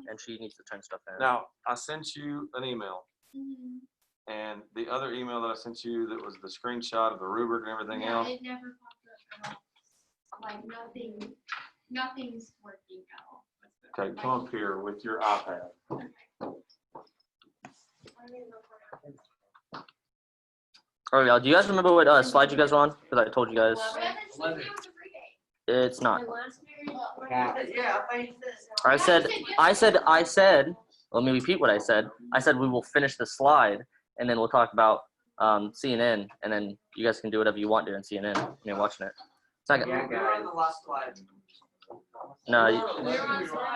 and she needs to turn stuff in. Now, I sent you an email, Mhm. and the other email that I sent you that was the screenshot of the rubric and everything Yeah, else. it never popped up at all. Like nothing's working at all. Okay, come up here with your iPad. All right, y'all. Do you guys remember what slide you guys were on? Because I told you guys. It's not. I said. Let me repeat what I said. I said we will finish the slide, and then we'll talk about CNN, and then you guys can do whatever you want during CNN when you're watching it. Second. Yeah, guys. On the last slide. No,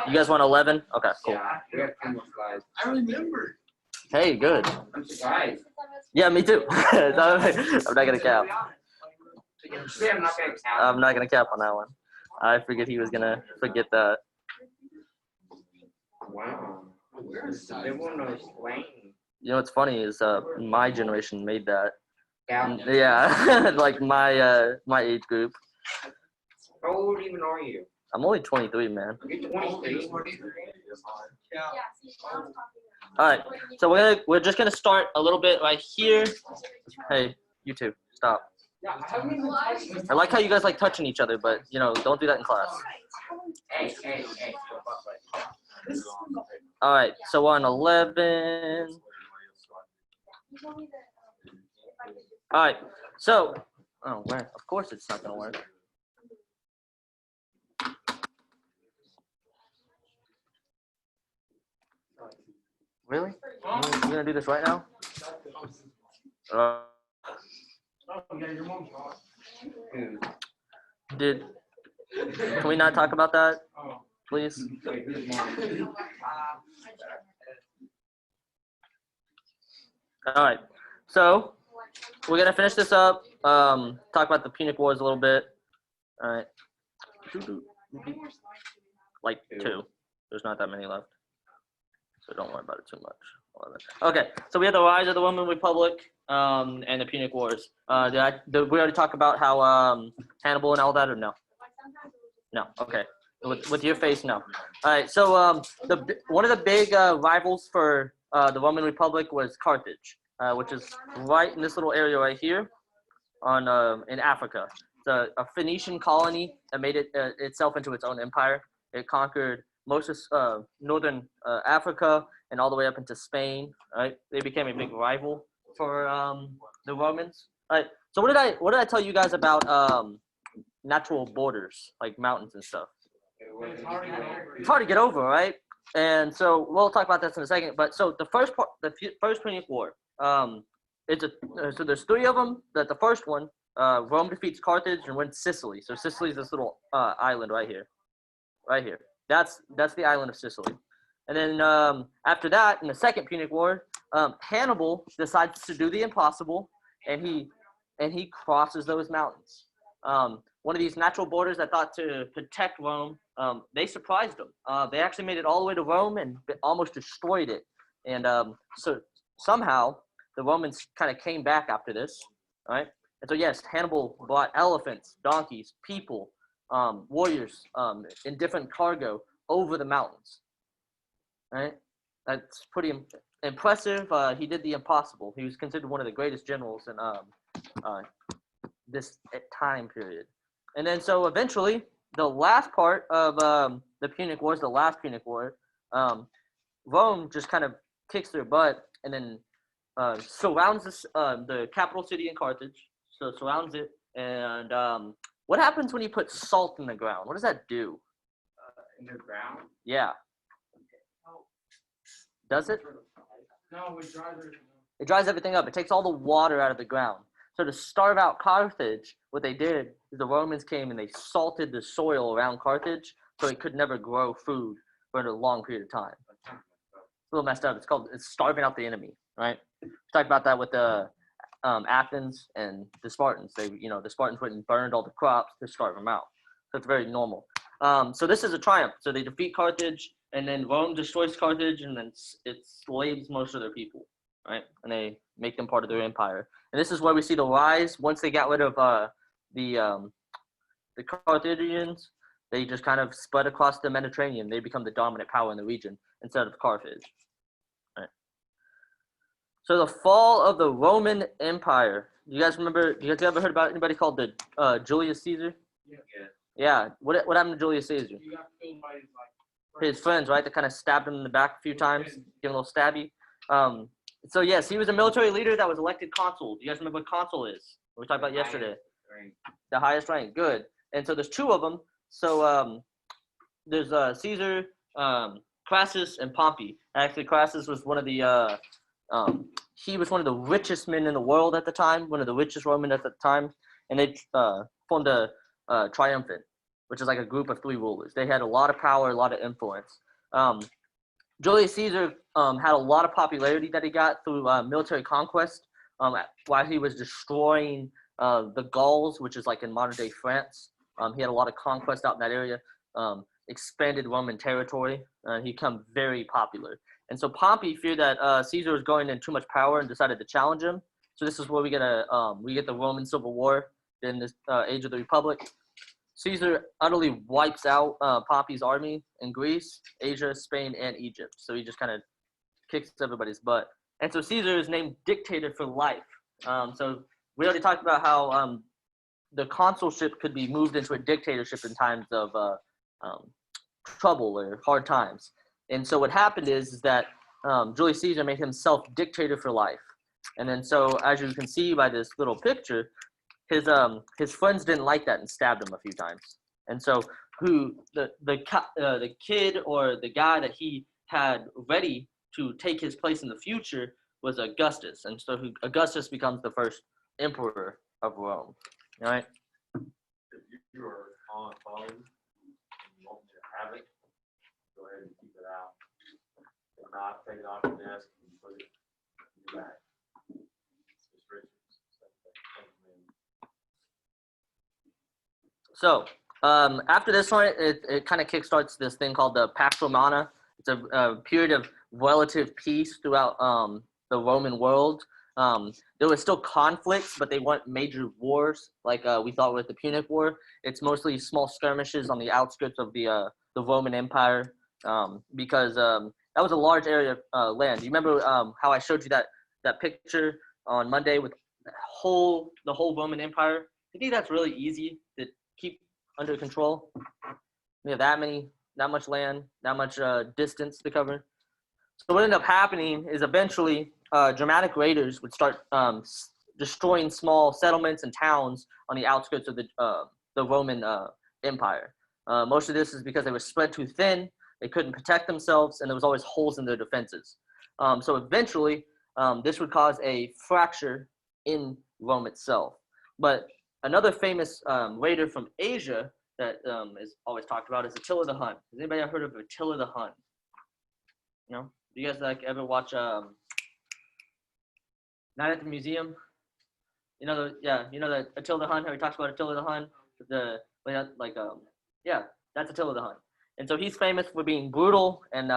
you guys want 11? Okay, cool. Yeah, we have 2 more slides. I remember. Hey, good. I'm surprised. Yeah, me too. I'm not gonna cap. Yeah, I'm not gonna count. I'm not gonna cap on that one. I figured he was gonna forget that. Wow. They won't know explain. You know what's funny is my generation made that. Yeah. Yeah, like my age group. How old even are you? I'm only 23, man. You're 23. All right, so we're just gonna start a little bit right here. Hey, you two, stop. I like how you guys like touching each other, but you know, don't do that in class. Hey. All right, so we're on 11. All right, so where? Of course, it's not gonna work. Really? You gonna do this right now? Can we not talk about that, please? All right, so we're gonna finish this up. Talk about the Punic Wars a little bit. All right, like 2. There's not that many left, so don't worry about it too much. 11. Okay, so we have the rise of the Roman Republic and the Punic Wars. Did we already talk about how Hannibal and all that, or no? No. Okay. With your face, no. All right. So one of the big rivals for the Roman Republic was Carthage, which is right in this little area right here, in Africa. It's a Phoenician colony that made itself into its own empire. It conquered most of northern Africa and all the way up into Spain. Right. They became a big rival for the Romans. All right. So what did I tell you guys about natural borders like mountains and stuff? It's hard to get over, right? And so we'll talk about this in a second. But so the first part, the first Punic War, so there's 3 of them. The first one, Rome defeats Carthage and wins Sicily. So Sicily is this little island right here, That's the island of Sicily. And then after that, in the second Punic War, Hannibal decides to do the impossible, and he crosses those mountains. One of these natural borders that thought to protect Rome, they surprised them. They actually made it all the way to Rome and almost destroyed it. And so somehow the Romans kind of came back after this, right? And so yes, Hannibal brought elephants, donkeys, people, warriors in different cargo over the mountains, right? That's pretty impressive. He did the impossible. He was considered one of the greatest generals in this time period. And then so eventually, the last part of the Punic Wars, the last Punic War, Rome just kind of kicks their butt and then surrounds the capital city in Carthage. So surrounds it. And what happens when you put salt in the ground? What does that do? In the ground? Yeah. Does it? No, it dries everything up. It dries everything up. It takes all the water out of the ground. So to starve out Carthage, what they did is the Romans came and they salted the soil around Carthage so it could never grow food for a long period of time. It's a little messed up. It's starving out the enemy, right? We talked about that with the Athens and the Spartans. The Spartans went and burned all the crops to starve them out. So it's very normal. So this is a triumph. So they defeat Carthage, and then Rome destroys Carthage, and then it slaves most of their people, right? And they make them part of their empire. And this is where we see the rise. Once they got rid of the Carthaginians, they just kind of spread across the Mediterranean. They become the dominant power in the region instead of Carthage. Right. So the fall of the Roman Empire. You guys remember? You guys ever heard about anybody called the Julius Caesar? Yeah. Yeah. What happened to Julius Caesar? He got killed by his like. His friends, right? That kind of stabbed him in the back a few times, give him a little stabby. So yes, he was a military leader that was elected consul. Do you guys remember what consul is? We talked about yesterday. Right. The highest rank. Good. And so there's two of them. So there's Caesar, Crassus, and Pompey. Actually, Crassus was one of the he was one of the richest men in the world at the time, one of the richest Roman at the time, and they formed a triumvirate, which is like a group of 3 rulers. They had a lot of power, a lot of influence. Julius Caesar had a lot of popularity that he got through military conquest while he was destroying the Gauls, which is like in modern day France. He had a lot of conquest out in that area, expanded Roman territory, and he became very popular. And so Pompey feared that Caesar was going in too much power and decided to challenge him. So this is where we get the Roman Civil War in this age of the Republic. Caesar utterly wipes out Pompey's army in Greece, Asia, Spain, and Egypt. So he just kind of kicks everybody's butt. And so Caesar is named dictator for life. So we already talked about how the consulship could be moved into a dictatorship in times of trouble or hard times. And so what happened is that Julius Caesar made himself dictator for life. And then so as you can see by this little picture, his friends didn't like that and stabbed him a few times. And so the kid or the guy that he had ready to take his place in the future was Augustus. And so Augustus becomes the first emperor of Rome. All right. If you are on a phone and you want me to have it, go ahead and keep it out. If not, take it off your desk and put it in your bag. It's Richard's. So after this one, it kind of kickstarts this thing called the Pax Romana. It's a period of relative peace throughout the Roman world. There was still conflicts, but they weren't major wars like we thought with the Punic War. It's mostly small skirmishes on the outskirts of the Roman Empire because that was a large area of land. You remember how I showed you that picture on Monday with the whole Roman Empire? I think that's really easy to keep under control. We have that much land, that much distance to cover. So what ended up happening is eventually Germanic raiders would start destroying small settlements and towns on the outskirts of the Roman Empire. Most of this is because they were spread too thin, they couldn't protect themselves, and there was always holes in their defenses. So eventually, this would cause a fracture in Rome itself. But another famous raider from Asia that is always talked about is Attila the Hun. Has anybody ever heard of Attila the Hun? No? Do you guys ever watch Night at the Museum? You know the Attila the Hun. How he talks about Attila the Hun? That's Attila the Hun. And so he's famous for being brutal and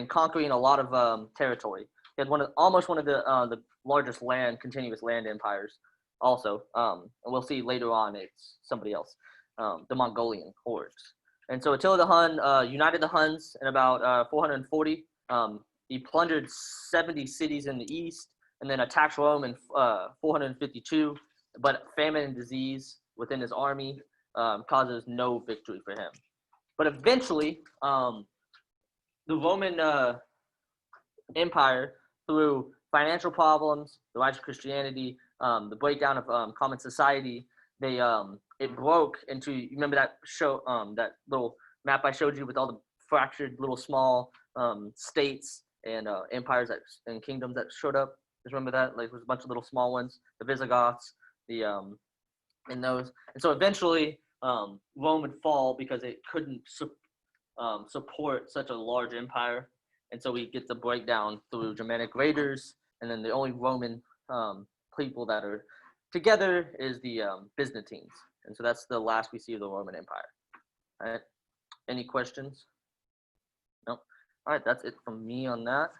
conquering a lot of territory. He had almost one of the largest continuous land empires. Also, and we'll see later on it's somebody else, the Mongolian hordes. And so Attila the Hun united the Huns in about 440. He plundered 70 cities in the east and then attacked Rome in 452. But famine and disease within his army causes no victory for him. But eventually, the Roman Empire, through financial problems, the rise of Christianity, the breakdown of common society, it broke into. You remember that show, that little map I showed you with all the fractured little small states and empires and kingdoms that showed up. Just remember that, like, there was a bunch of little small ones, the Visigoths, and those. And so eventually, Rome would fall because it couldn't support such a large empire. And so we get the breakdown through Germanic raiders, and then the only Roman people that are together is the Byzantines. And so that's the last we see of the Roman Empire. All right. Any questions? No. All right, that's it from me on that.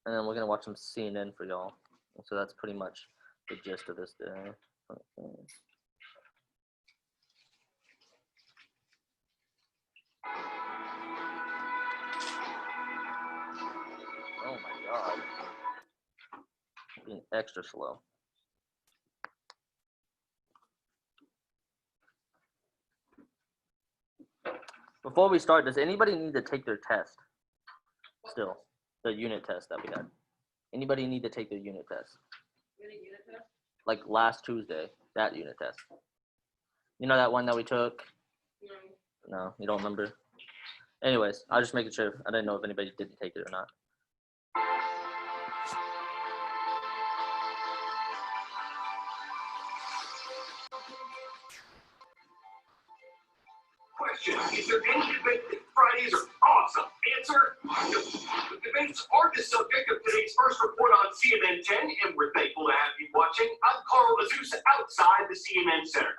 And then we're gonna watch some CNN for y'all. So that's pretty much the gist of this day. Okay. God. Being extra slow. Before we start, does anybody need to take their test? Still, the unit test that we had. Anybody need to take their unit test? Like last Tuesday, that unit test. You know that one that we took? No, you don't remember? Anyways, I was just making sure. I didn't know if anybody didn't take it or not. Question: is there any debate that Fridays are awesome? Answer: no. The debates are the subject of today's first report on CNN 10, and we're thankful to have you watching. I'm Carl Azusa outside the CNN Center.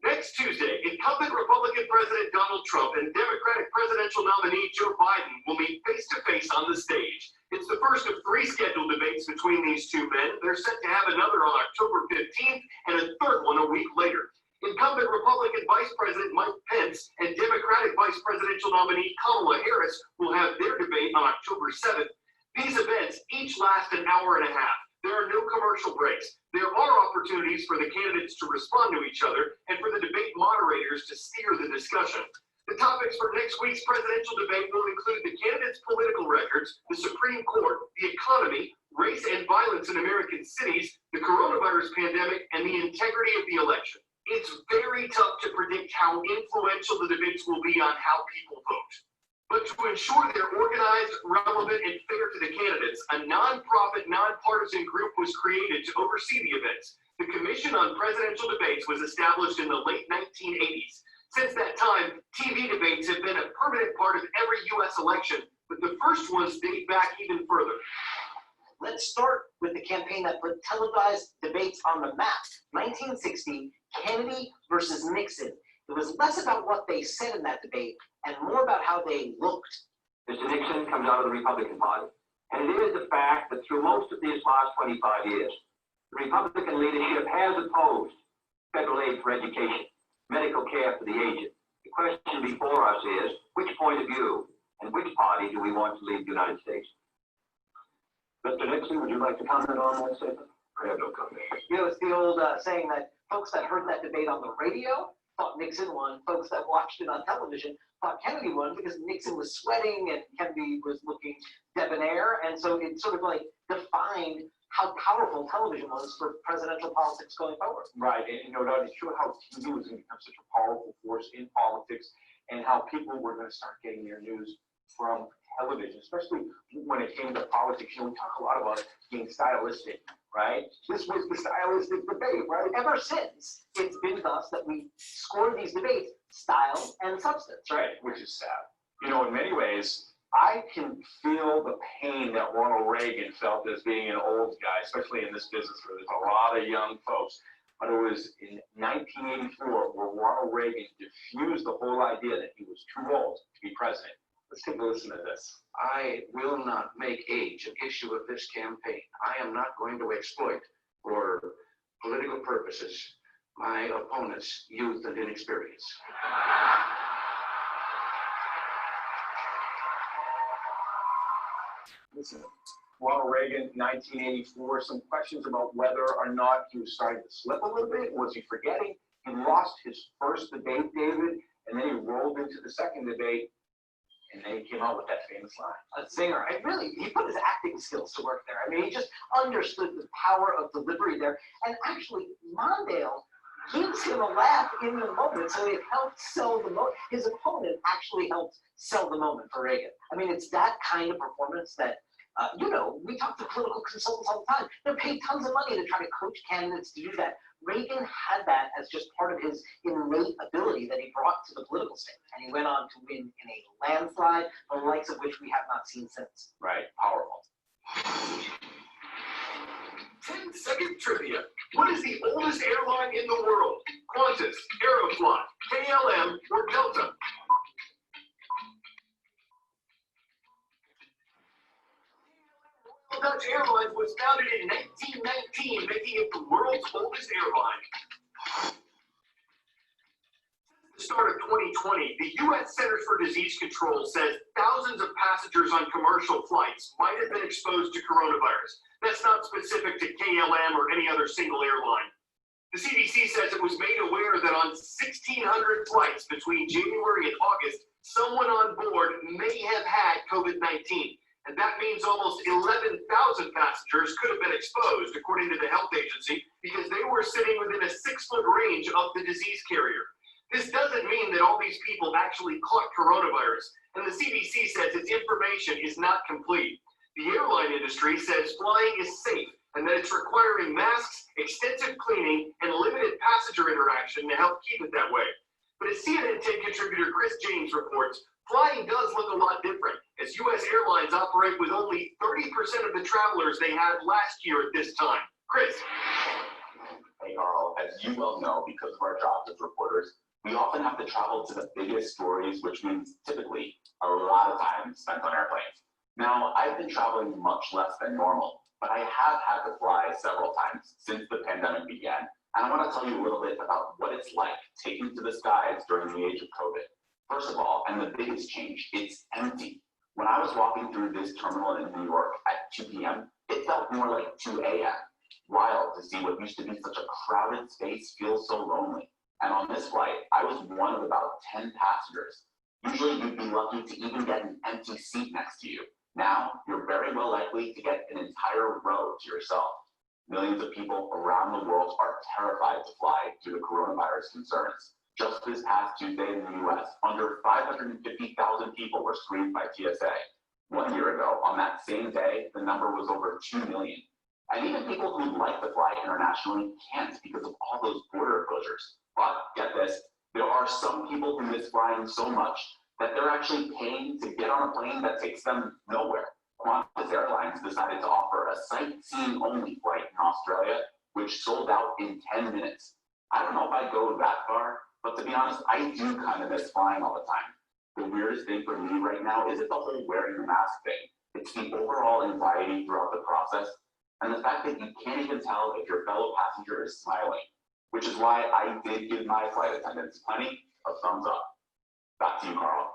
Next Tuesday, incumbent Republican President Donald Trump and Democratic presidential nominee Joe Biden will meet face-to-face on the stage. It's the first of 3 scheduled debates between these two men. They're set to have another on October 15th and a third one a week later. Incumbent Republican Vice President Mike Pence and Democratic Vice Presidential nominee Kamala Harris will have their debate on October 7th. These events each last an hour and a half. There are no commercial breaks. There are opportunities for the candidates to respond to each other and for the debate moderators to steer the discussion. The topics for next week's presidential debate will include the candidates' political records, the Supreme Court, the economy, race and violence in American cities, the coronavirus pandemic, and the integrity of the election. It's very tough to predict how influential the debates will be on how people vote. But to ensure they're organized, relevant, and fair to the candidates, a nonprofit, nonpartisan group was created to oversee the events. The Commission on Presidential Debates was established in the late 1980s. Since that time, TV debates have been a permanent part of every U.S. election, but the first ones date back even further. Let's start with the campaign that put televised debates on the map. 1960, Kennedy versus Nixon. It was less about what they said in that debate and more about how they looked. Mr. Nixon comes out of the Republican Party. And it is a fact that through most of these last 25 years, the Republican leadership has opposed federal aid for education, medical care for the aged. The question before us is, which point of view and which party do we want to lead the United States? Mr. Nixon, would you like to comment on that statement? I have no comment. You know, it's the old saying that folks that heard that debate on the radio thought Nixon won. Folks that watched it on television thought Kennedy won because Nixon was sweating and Kennedy was looking debonair. And so it sort of like defined how powerful television was for presidential politics going forward. Right, and no doubt, it's true how TV was going to become such a powerful force in politics, and how people were going to start getting their news from television, especially when it came to politics. You know, we talk a lot about being stylistic, right? This was the stylistic debate, right? Ever since, it's been thus that we score these debates style and substance, right? Which is sad. You know, in many ways, I can feel the pain that Ronald Reagan felt as being an old guy, especially in this business where there's a lot of young folks. But it was in 1984 where Ronald Reagan diffused the whole idea that he was too old to be president. Let's take a listen to this. I will not make age an issue of this campaign. I am not going to exploit for political purposes my opponent's youth and inexperience. Listen, Ronald Reagan, 1984, some questions about whether or not he was starting to slip a little bit. Was he forgetting? He lost his first debate, David, and then he rolled into the second debate. And then he came out with that famous line. A singer. And really, he put his acting skills to work there. I mean, he just understood the power of delivery there. And actually, Mondale gives him a laugh in the moment, so it helped sell the moment. His opponent actually helped sell the moment for Reagan. I mean, it's that kind of performance that, you know, we talk to political consultants all the time. They're paid tons of money to try to coach candidates to do that. Reagan had that as just part of his innate ability that he brought to the political stage. And he went on to win in a landslide, the likes of which we have not seen since. Right, powerful. 10-second trivia. What is the oldest airline in the world? Qantas, Aeroflot, KLM, or Delta? Dutch Airlines was founded in 1919, making it the world's oldest airline. The start of 2020, the U.S. Centers for Disease Control says thousands of passengers on commercial flights might have been exposed to coronavirus. That's not specific to KLM or any other single airline. The CDC says it was made aware that on 1,600 flights between January and August, someone on board may have had COVID-19. And that means almost 11,000 passengers could have been exposed, according to the health agency, because they were sitting within a 6-foot range of the disease carrier. This doesn't mean that all these people actually caught coronavirus, and the CDC says its information is not complete. The airline industry says flying is safe, and that it's requiring masks, extensive cleaning, and limited passenger interaction to help keep it that way. But as CNN 10 contributor Chris James reports, flying does look a lot different, as U.S. airlines operate with only 30% of the travelers they had last year at this time. Chris. Hey, Carl, as you well know, because of our jobs as reporters, we often have to travel to the biggest stories, which means typically a lot of time spent on airplanes. Now, I've been traveling much less than normal, but I have had to fly several times since the pandemic began. And I want to tell you a little bit about what it's like taking to the skies during the age of COVID. First of all, and the biggest change, it's empty. When I was walking through this terminal in New York at 2 p.m., it felt more like 2 a.m. Wild to see what used to be such a crowded space feel so lonely. And on this flight, I was one of about 10 passengers. Usually you'd be lucky to even get an empty seat next to you. Now, you're very well likely to get an entire row to yourself. Millions of people around the world are terrified to fly due to coronavirus concerns. Just this past Tuesday in the US, under 550,000 people were screened by TSA. 1 year ago, on that same day, the number was over 2 million. And even people who'd like to fly internationally can't because of all those border closures. But get this, there are some people who miss flying so much that they're actually paying to get on a plane that takes them nowhere. Qantas Airlines decided to offer a sightseeing-only flight in Australia, which sold out in 10 minutes. I don't know if I'd go that far, but to be honest, I do kind of miss flying all the time. The weirdest thing for me right now isn't the whole wearing the mask thing. It's the overall anxiety throughout the process, and the fact that you can't even tell if your fellow passenger is smiling, which is why I did give my flight attendants plenty of thumbs up. Back to you, Carl.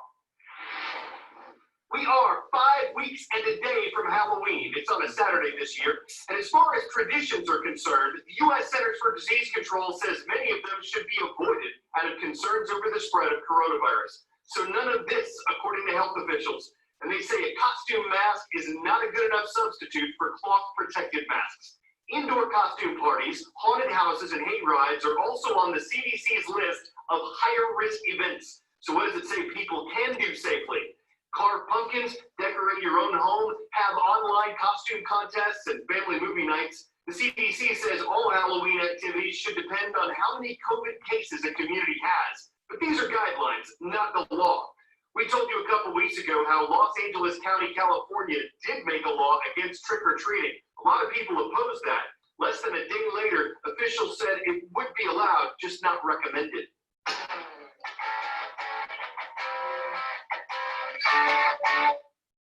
We are 5 weeks and a day from Halloween. It's on a Saturday this year. And as far as traditions are concerned, the U.S. Centers for Disease Control says many of them should be avoided out of concerns over the spread of coronavirus. So none of this, according to health officials. And they say a costume mask is not a good enough substitute for cloth-protected masks. Indoor costume parties, haunted houses, and hay rides are also on the CDC's list of higher-risk events. So what does it say people can do safely? Carve pumpkins, decorate your own home, have online costume contests and family movie nights. The CDC says all Halloween activities should depend on how many COVID cases a community has. But these are guidelines, not the law. We told you a couple weeks ago how Los Angeles County, California did make a law against trick-or-treating. A lot of people opposed that. Less than a day later, officials said it would be allowed, just not recommended.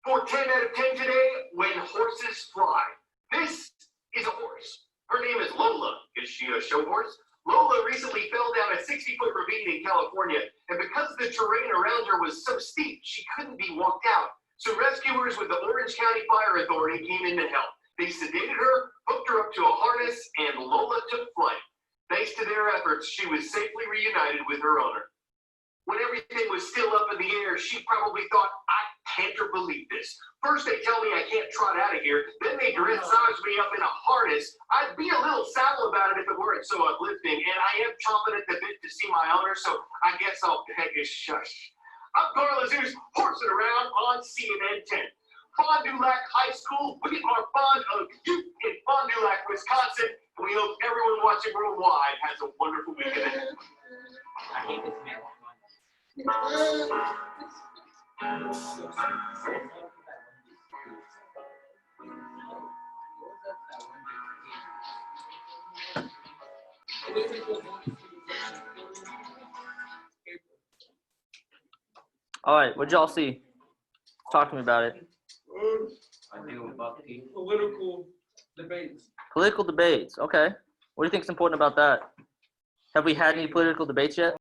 For 10 out of 10 today, when horses fly. This is a horse. Her name is Lola. Is she a show horse? Lola recently fell down a 60-foot ravine in California, and because the terrain around her was so steep, she couldn't be walked out. So rescuers with the Orange County Fire Authority came in to help. They sedated her, hooked her up to a harness, and Lola took flight. Thanks to their efforts, she was safely reunited with her owner. When everything was still up in the air, she probably thought, I can't believe this. First they tell me I can't trot out of here, then they dressage me up in a harness. I'd be a little sallow about it if it weren't so uplifting, and I am chomping at the bit to see my owner, so I guess I'll peg a shush. I'm Carl Azouz, horsing around on CNN 10. Fond du Lac High School, we are fond of you in Fond du Lac, Wisconsin, and we hope everyone watching worldwide has a wonderful weekend ahead. I hate this man. All right, what'd y'all see? Talk to me about it. I do about the Political debates. Political debates. Okay. What do you think is important about that? Have we had any political debates yet?